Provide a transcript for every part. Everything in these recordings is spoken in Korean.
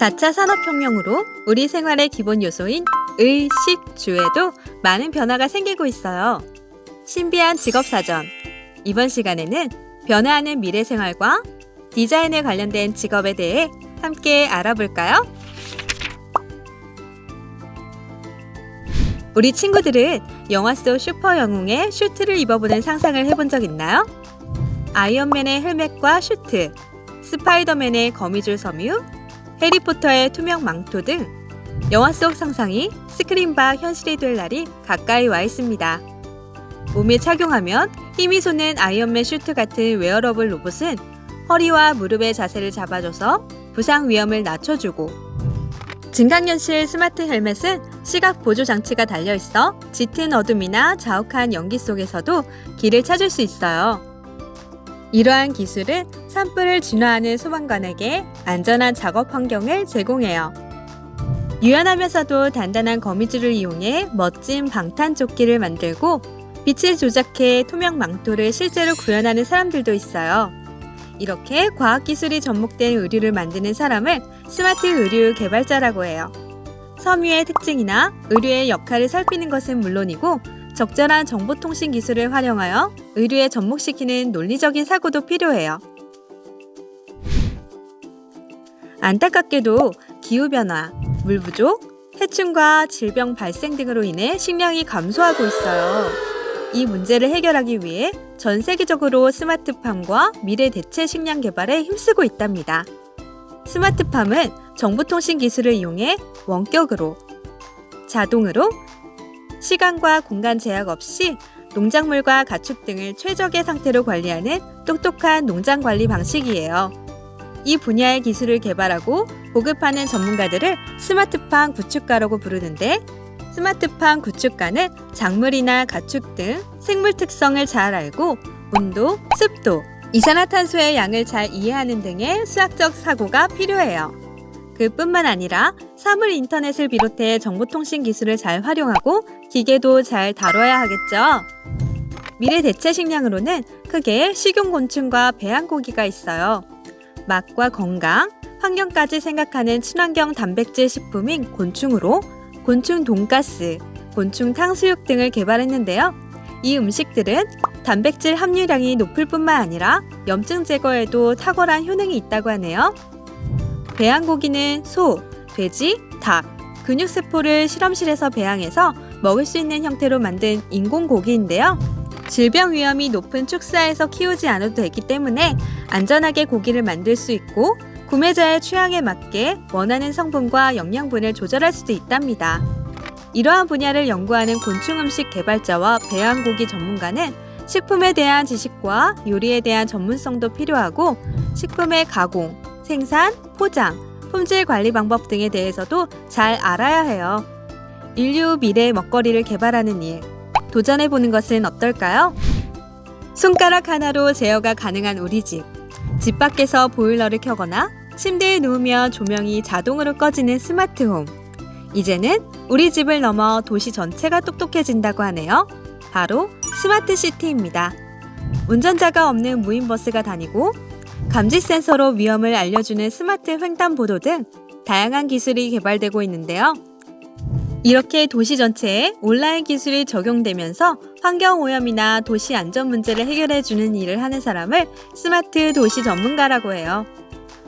4차 산업혁명으로 우리 생활의 기본 요소인 의, 식, 주에도 많은 변화가 생기고 있어요. 신비한 직업사전. 이번 시간에는 변화하는 미래 생활과 디자인에 관련된 직업에 대해 함께 알아볼까요? 우리 친구들은 영화 속 슈퍼 영웅의 슈트를 입어보는 상상을 해본 적 있나요? 아이언맨의 헬멧과 슈트, 스파이더맨의 거미줄 섬유, 해리포터의 투명 망토 등 영화 속 상상이 스크린 밖 현실이 될 날이 가까이 와 있습니다. 몸에 착용하면 힘이 솟는 아이언맨 슈트 같은 웨어러블 로봇은 허리와 무릎의 자세를 잡아줘서 부상 위험을 낮춰주고, 증강현실 스마트 헬멧은 시각 보조 장치가 달려있어 짙은 어둠이나 자욱한 연기 속에서도 길을 찾을 수 있어요. 이러한 기술은 산불을 진화하는 소방관에게 안전한 작업 환경을 제공해요. 유연하면서도 단단한 거미줄을 이용해 멋진 방탄조끼를 만들고 빛을 조작해 투명 망토를 실제로 구현하는 사람들도 있어요. 이렇게 과학기술이 접목된 의류를 만드는 사람을 스마트 의류 개발자라고 해요. 섬유의 특징이나 의류의 역할을 살피는 것은 물론이고 적절한 정보통신 기술을 활용하여 의류에 접목시키는 논리적인 사고도 필요해요. 안타깝게도 기후변화, 물 부족, 해충과 질병 발생 등으로 인해 식량이 감소하고 있어요. 이 문제를 해결하기 위해 전 세계적으로 스마트팜과 미래 대체 식량 개발에 힘쓰고 있답니다. 스마트팜은 정보통신 기술을 이용해 원격으로, 자동으로, 시간과 공간 제약 없이 농작물과 가축 등을 최적의 상태로 관리하는 똑똑한 농장 관리 방식이에요. 이 분야의 기술을 개발하고 보급하는 전문가들을 스마트팜 구축가라고 부르는데, 스마트팜 구축가는 작물이나 가축 등 생물 특성을 잘 알고 온도, 습도, 이산화탄소의 양을 잘 이해하는 등의 수학적 사고가 필요해요. 그뿐만 아니라 사물 인터넷을 비롯해 정보통신 기술을 잘 활용하고 기계도 잘 다뤄야 하겠죠. 미래 대체 식량으로는 크게 식용곤충과 배양고기가 있어요. 맛과 건강, 환경까지 생각하는 친환경 단백질 식품인 곤충으로 곤충 돈가스, 곤충 탕수육 등을 개발했는데요. 이 음식들은 단백질 함유량이 높을 뿐만 아니라 염증 제거에도 탁월한 효능이 있다고 하네요. 배양고기는 소, 돼지, 닭, 근육세포를 실험실에서 배양해서 먹을 수 있는 형태로 만든 인공고기인데요. 질병 위험이 높은 축사에서 키우지 않아도 되기 때문에 안전하게 고기를 만들 수 있고 구매자의 취향에 맞게 원하는 성분과 영양분을 조절할 수도 있답니다. 이러한 분야를 연구하는 곤충음식 개발자와 배양고기 전문가는 식품에 대한 지식과 요리에 대한 전문성도 필요하고 식품의 가공, 생산, 포장, 품질 관리 방법 등에 대해서도 잘 알아야 해요. 인류 미래 먹거리를 개발하는 일, 도전해보는 것은 어떨까요? 손가락 하나로 제어가 가능한 우리 집. 집 밖에서 보일러를 켜거나 침대에 누우면 조명이 자동으로 꺼지는 스마트홈. 이제는 우리 집을 넘어 도시 전체가 똑똑해진다고 하네요. 바로 스마트시티입니다. 운전자가 없는 무인버스가 다니고 감지 센서로 위험을 알려주는 스마트 횡단보도 등 다양한 기술이 개발되고 있는데요. 이렇게 도시 전체에 온라인 기술이 적용되면서 환경오염이나 도시 안전 문제를 해결해주는 일을 하는 사람을 스마트 도시 전문가라고 해요.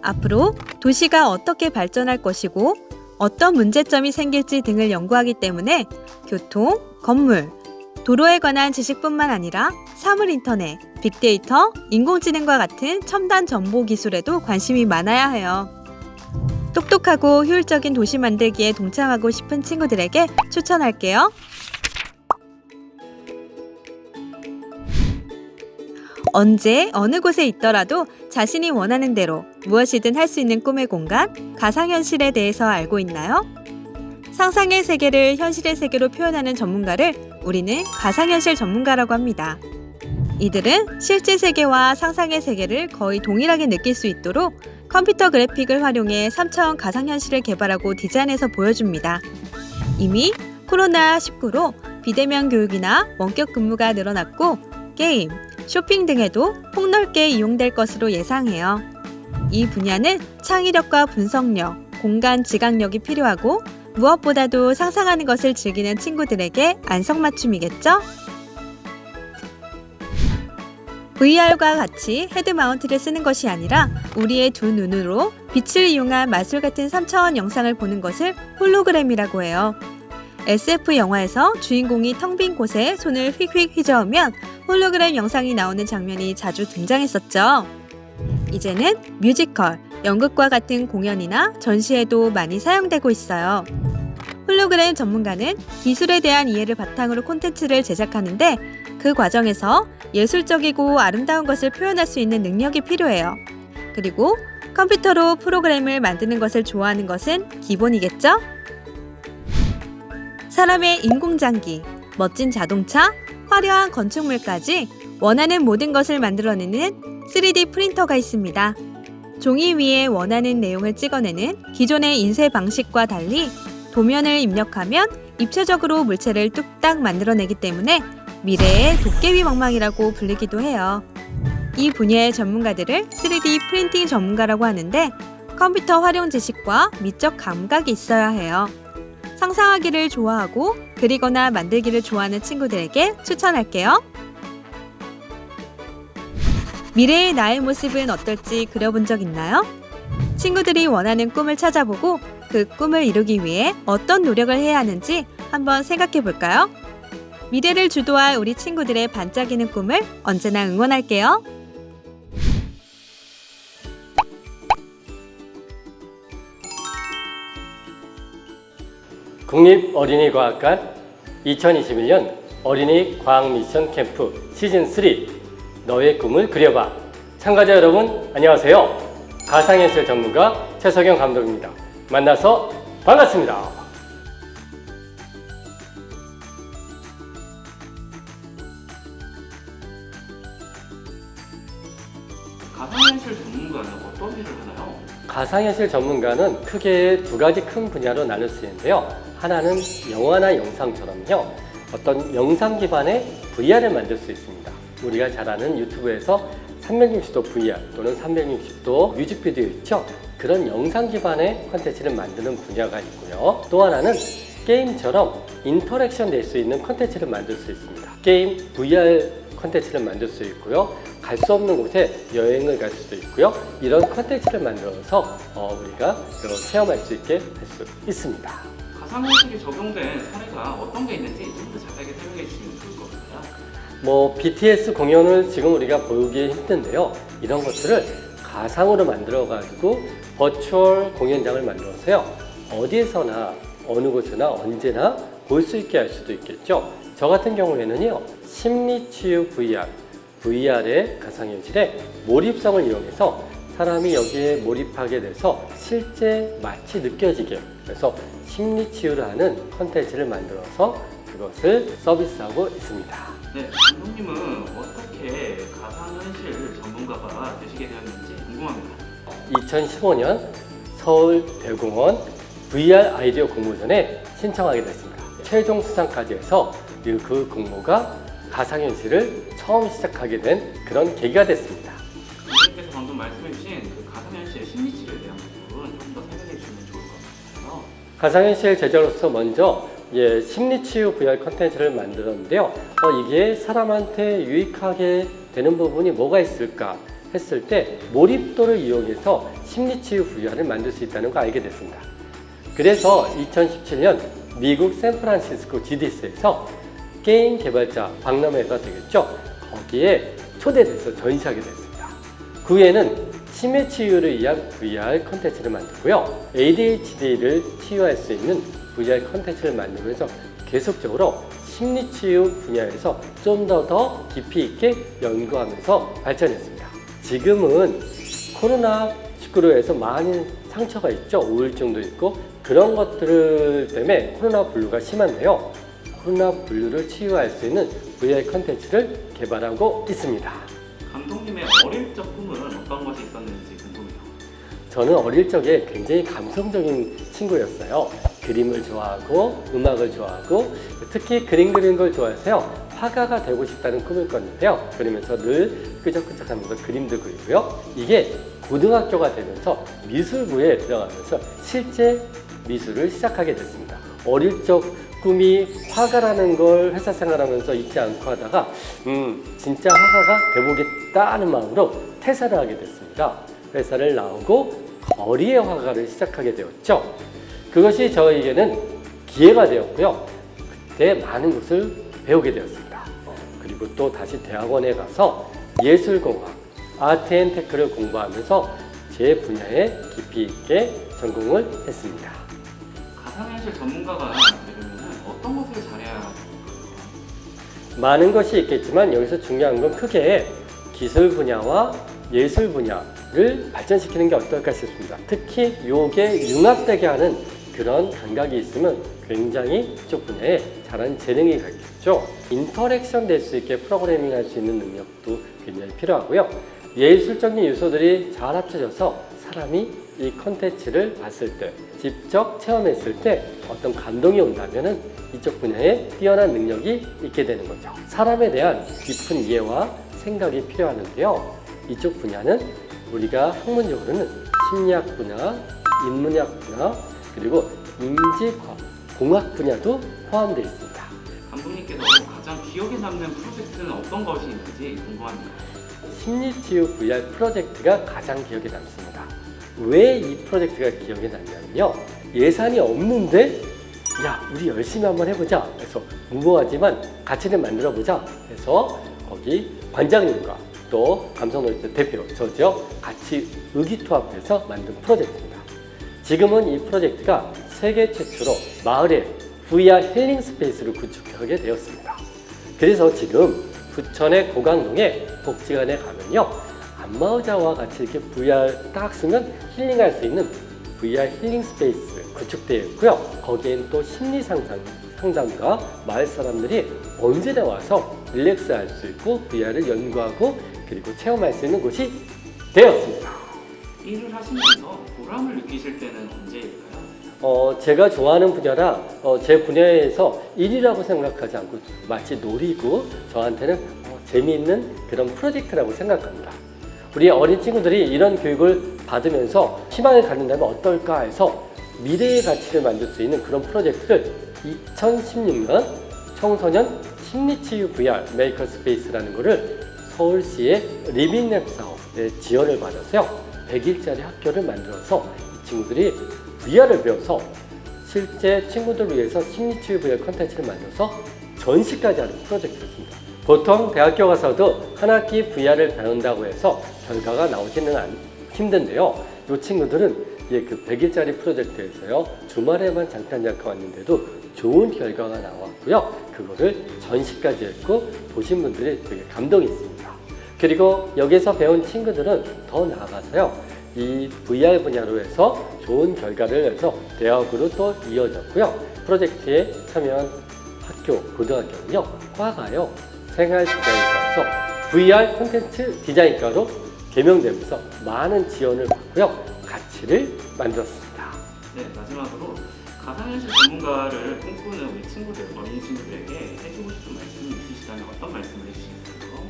앞으로 도시가 어떻게 발전할 것이고 어떤 문제점이 생길지 등을 연구하기 때문에 교통, 건물, 도로에 관한 지식뿐만 아니라 사물 인터넷, 빅데이터, 인공지능과 같은 첨단 정보 기술에도 관심이 많아야 해요. 똑똑하고 효율적인 도시 만들기에 동참하고 싶은 친구들에게 추천할게요. 언제 어느 곳에 있더라도 자신이 원하는 대로 무엇이든 할 수 있는 꿈의 공간, 가상현실에 대해서 알고 있나요? 상상의 세계를 현실의 세계로 표현하는 전문가를 우리는 가상현실 전문가라고 합니다. 이들은 실제 세계와 상상의 세계를 거의 동일하게 느낄 수 있도록 컴퓨터 그래픽을 활용해 3차원 가상현실을 개발하고 디자인해서 보여줍니다. 이미 코로나19로 비대면 교육이나 원격 근무가 늘어났고 게임, 쇼핑 등에도 폭넓게 이용될 것으로 예상해요. 이 분야는 창의력과 분석력, 공간 지각력이 필요하고 무엇보다도 상상하는 것을 즐기는 친구들에게 안성맞춤이겠죠? VR과 같이 헤드마운트를 쓰는 것이 아니라 우리의 두 눈으로 빛을 이용한 마술 같은 3차원 영상을 보는 것을 홀로그램이라고 해요. SF 영화에서 주인공이 텅 빈 곳에 손을 휙휙 휘저으면 홀로그램 영상이 나오는 장면이 자주 등장했었죠. 이제는 뮤지컬, 연극과 같은 공연이나 전시에도 많이 사용되고 있어요. 홀로그램 전문가는 기술에 대한 이해를 바탕으로 콘텐츠를 제작하는데 그 과정에서 예술적이고 아름다운 것을 표현할 수 있는 능력이 필요해요. 그리고 컴퓨터로 프로그램을 만드는 것을 좋아하는 것은 기본이겠죠? 사람의 인공장기, 멋진 자동차, 화려한 건축물까지 원하는 모든 것을 만들어내는 3D 프린터가 있습니다. 종이 위에 원하는 내용을 찍어내는 기존의 인쇄 방식과 달리 도면을 입력하면 입체적으로 물체를 뚝딱 만들어내기 때문에 미래의 도깨비 망망이라고 불리기도 해요. 이 분야의 전문가들을 3D 프린팅 전문가라고 하는데 컴퓨터 활용 지식과 미적 감각이 있어야 해요. 상상하기를 좋아하고 그리거나 만들기를 좋아하는 친구들에게 추천할게요. 미래의 나의 모습은 어떨지 그려본 적 있나요? 친구들이 원하는 꿈을 찾아보고 그 꿈을 이루기 위해 어떤 노력을 해야 하는지 한번 생각해 볼까요? 미래를 주도할 우리 친구들의 반짝이는 꿈을 언제나 응원할게요. 국립어린이과학관 2021년 어린이 과학 미션 캠프 시즌3 너의 꿈을 그려봐. 참가자 여러분 안녕하세요. 가상현실 전문가 최석영 감독입니다. 만나서 반갑습니다. 가상현실 전문가는 어떤 일을 하나요? 가상현실 전문가는 크게 두 가지 큰 분야로 나눌 수 있는데요. 하나는 영화나 영상처럼요. 어떤 영상 기반의 VR을 만들 수 있습니다. 우리가 잘 아는 유튜브에서 360도 VR 또는 360도 뮤직비디오 있죠? 그런 영상 기반의 콘텐츠를 만드는 분야가 있고요. 또 하나는 게임처럼 인터랙션 될 수 있는 콘텐츠를 만들 수 있습니다. 게임 VR 콘텐츠를 만들 수 있고요. 갈 수 없는 곳에 여행을 갈 수도 있고요. 이런 콘텐츠를 만들어서 우리가 체험할 수 있게 할 수 있습니다. 가상현실이 적용된 사례가 어떤 게 있는지 좀 더 자세하게 설명해 주시면 좋을 것 같아요. BTS 공연을 지금 우리가 보기 힘든데요. 이런 것들을 가상으로 만들어가지고 버추얼 공연장을 만들어서요. 어디에서나 어느 곳이나 언제나 볼 수 있게 할 수도 있겠죠. 저 같은 경우에는요. 심리치유 VR의 가상현실에 몰입성을 이용해서 사람이 여기에 몰입하게 돼서 실제 마치 느껴지게 그래서 심리치유를 하는 컨텐츠를 만들어서 그것을 서비스하고 있습니다. 네, 감독님은 어떻게 가상현실 전문가가 되시게 되었는지 궁금합니다. 2015년 서울대공원 VR 아이디어 공모전에 신청하게 됐습니다. 최종 수상까지 해서 그 공모가 가상현실을 처음 시작하게 된 그런 계기가 됐습니다. 선생님께서 방금 말씀해 주신 그 가상현실 심리치료에 대한 부분 좀 더 설명해 주시면 좋을 것 같아요. 가상현실 제작으로서 먼저 심리치유 VR 컨텐츠를 만들었는데요. 이게 사람한테 유익하게 되는 부분이 뭐가 있을까 했을 때 몰입도를 이용해서 심리치유 VR을 만들 수 있다는 걸 알게 됐습니다. 그래서 2017년 미국 샌프란시스코 GDC에서 게임 개발자 박람회가 되겠죠. 거기에 초대돼서 전시하게 됐습니다. 그 후에는 치매 치유를 위한 VR 컨텐츠를 만들고요. ADHD를 치유할 수 있는 VR 컨텐츠를 만들면서 계속적으로 심리치유 분야에서 좀 더 깊이 있게 연구하면서 발전했습니다. 지금은 코로나19로 해서 많은 상처가 있죠. 우울증도 있고 그런 것들 때문에 코로나 블루가 심한데요. 코로나 블루를 치유할 수 있는 VR 컨텐츠를 개발하고 있습니다. 감독님의 어릴 적 꿈은 어떤 것이 있었는지 궁금해요. 저는 어릴 적에 굉장히 감성적인 친구였어요. 그림을 좋아하고 음악을 좋아하고 특히 그림 그리는 걸 좋아해서요. 화가가 되고 싶다는 꿈을 꿨는데요. 그러면서 늘 끄적끄적하면서 그림도 그리고요. 이게 고등학교가 되면서 미술부에 들어가면서 실제 미술을 시작하게 됐습니다. 어릴 적 꿈이 화가라는 걸 회사 생활하면서 잊지 않고 하다가 진짜 화가가 돼보겠다는 마음으로 퇴사를 하게 됐습니다. 회사를 나오고 거리의 화가를 시작하게 되었죠. 그것이 저에게는 기회가 되었고요. 그때 많은 것을 배우게 되었습니다. 그리고 또 다시 대학원에 가서 예술공학, 아트앤테크를 공부하면서 제 분야에 깊이 있게 전공을 했습니다. 가상현실 전문가가 되려면 어떤 것을 잘해야 할까요? 많은 것이 있겠지만 여기서 중요한 건 크게 기술 분야와 예술 분야를 발전시키는 게 어떨까 싶습니다. 특히 요게 융합되게 하는 그런 감각이 있으면 굉장히 이쪽 분야에 잘하는 재능이 있겠죠. 인터랙션 될 수 있게 프로그래밍 할 수 있는 능력도 굉장히 필요하고요. 예술적인 요소들이 잘 합쳐져서 사람이 이 컨텐츠를 봤을 때, 직접 체험했을 때 어떤 감동이 온다면은 이쪽 분야에 뛰어난 능력이 있게 되는 거죠. 사람에 대한 깊은 이해와 생각이 필요하는데요. 이쪽 분야는 우리가 학문적으로는 심리학 분야, 인문학 분야, 그리고 인지과학, 공학 분야도 포함되어 있습니다. 감독님께서 가장 기억에 남는 프로젝트는 어떤 것이 있는지 궁금합니다. 심리치유 VR 프로젝트가 가장 기억에 남습니다. 왜 이 프로젝트가 기억에 남냐면요. 예산이 없는데 야 우리 열심히 한번 해보자 해서 무모하지만 가치를 만들어보자 해서 거기 관장님과 또 감성놀이터 대표 저죠 같이 의기투합해서 만든 프로젝트입니다. 지금은 이 프로젝트가 세계 최초로 마을에 VR 힐링 스페이스를 구축하게 되었습니다. 그래서 지금 부천의 고강동에 복지관에 가면요 안마의자와 같이 이렇게 VR 딱 쓰면 힐링할 수 있는 VR 힐링 스페이스 구축되어 있고요. 거기엔 또 심리 상담가 마을 사람들이 언제나 와서 릴렉스 할 수 있고 VR을 연구하고 그리고 체험할 수 있는 곳이 되었습니다. 일을 하시면서 보람을 느끼실 때는 언제일까요? 제가 좋아하는 분야라 제 분야에서 일이라고 생각하지 않고 마치 놀이고 저한테는 재미있는 그런 프로젝트라고 생각합니다. 우리 어린 친구들이 이런 교육을 받으면서 희망을 갖는다면 어떨까 해서 미래의 가치를 만들 수 있는 그런 프로젝트를 2016년 청소년 심리치유 VR 메이커 스페이스라는 것을 서울시의 리빙랩 사업에 지원을 받아서요 100일짜리 학교를 만들어서 이 친구들이 VR을 배워서 실제 친구들을 위해서 심리치유 VR 컨텐츠를 만들어서 전시까지 하는 프로젝트였습니다. 보통 대학교 가서도 한 학기 VR을 배운다고 해서 결과가 나오지는 힘든데요. 이 친구들은 그 100일짜리 프로젝트에서요 주말에만 잠깐 왔는데도 좋은 결과가 나왔고요. 그거를 전시까지 했고 보신 분들이 되게 감동이 있습니다. 그리고 여기서 배운 친구들은 더 나아가서요. 이 VR 분야로 해서 좋은 결과를 해서 대학으로 또 이어졌고요. 프로젝트에 참여한 학교, 고등학교는요. 과가요. 생활디자인과에서 VR 콘텐츠 디자인과로 개명되면서 많은 지원을 받고요. 가치를 만들었습니다. 네, 마지막으로 가상현실 전문가를 꿈꾸는 우리 친구들, 어린이 친구들에게 해주고 싶은 말씀이 있으시다면 어떤 말씀을 해주시겠어요?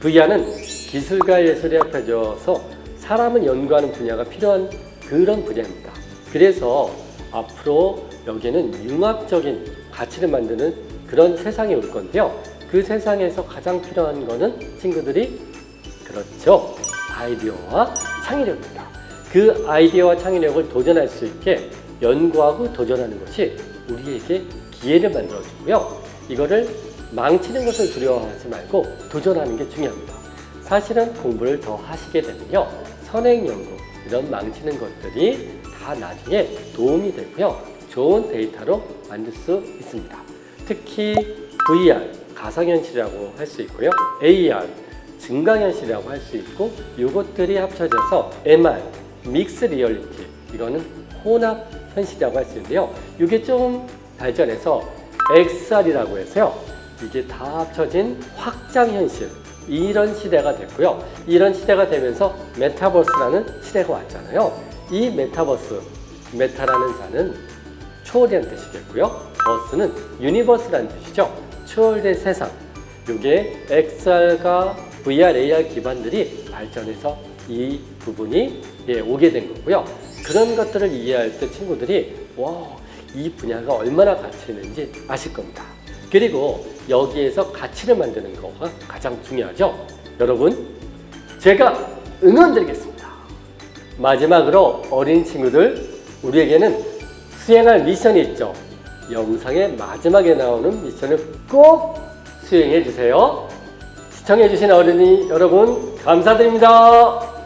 VR은 기술과 예술이 합해져서 사람을 연구하는 분야가 필요한 그런 분야입니다. 그래서 앞으로 여기는 융합적인 가치를 만드는 그런 세상이 올 건데요. 그 세상에서 가장 필요한 거는 친구들이 그렇죠. 아이디어와 창의력입니다. 그 아이디어와 창의력을 도전할 수 있게 연구하고 도전하는 것이 우리에게 기회를 만들어주고요. 이거를 망치는 것을 두려워하지 말고 도전하는 게 중요합니다. 사실은 공부를 더 하시게 되면요. 선행 연구, 이런 망치는 것들이 다 나중에 도움이 되고요. 좋은 데이터로 만들 수 있습니다. 특히 VR, 가상현실이라고 할 수 있고요. AR, 증강현실이라고 할 수 있고 이것들이 합쳐져서 MR, 믹스 리얼리티, 이거는 혼합 현실이라고 할 수 있는데요. 이게 좀 발전해서 XR이라고 해서요. 이게 다 합쳐진 확장 현실, 이런 시대가 됐고요. 이런 시대가 되면서 메타버스라는 시대가 왔잖아요. 이 메타버스, 메타라는 자는 초월이라는 뜻이겠고요. 버스는 유니버스라는 뜻이죠. 초월된 세상. 이게 XR과 VR, AR 기반들이 발전해서 이 부분이 오게 된 거고요. 그런 것들을 이해할 때 친구들이 이 분야가 얼마나 가치 있는지 아실 겁니다. 그리고 여기에서 가치를 만드는 거가 가장 중요하죠. 여러분, 제가 응원드리겠습니다. 마지막으로 어린 친구들, 우리에게는 수행할 미션이 있죠. 영상의 마지막에 나오는 미션을 꼭 수행해 주세요. 시청해 주신 어린이 여러분 감사드립니다.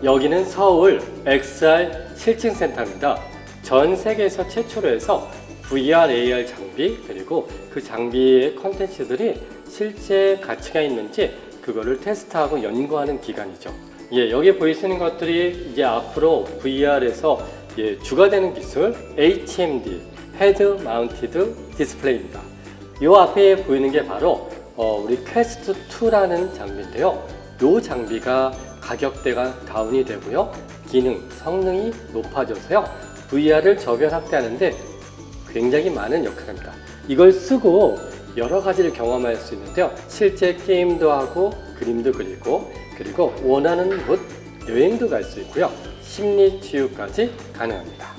여기는 서울 XR 실증센터입니다. 전 세계에서 최초로 해서 VR, AR 장비, 그리고 그 장비의 컨텐츠들이 실제 가치가 있는지 그거를 테스트하고 연구하는 기관이죠. 여기 보이시는 것들이 이제 앞으로 VR에서 주가 되는 기술 HMD, 헤드 마운티드 디스플레이입니다. 이 앞에 보이는 게 바로 우리 퀘스트 2라는 장비인데요. 이 장비가 가격대가 다운이 되고요. 기능, 성능이 높아져서요. VR을 저변 확대하는데 굉장히 많은 역할을 합니다. 이걸 쓰고 여러 가지를 경험할 수 있는데요. 실제 게임도 하고 그림도 그리고 그리고 원하는 곳 여행도 갈 수 있고요. 심리 치유까지 가능합니다.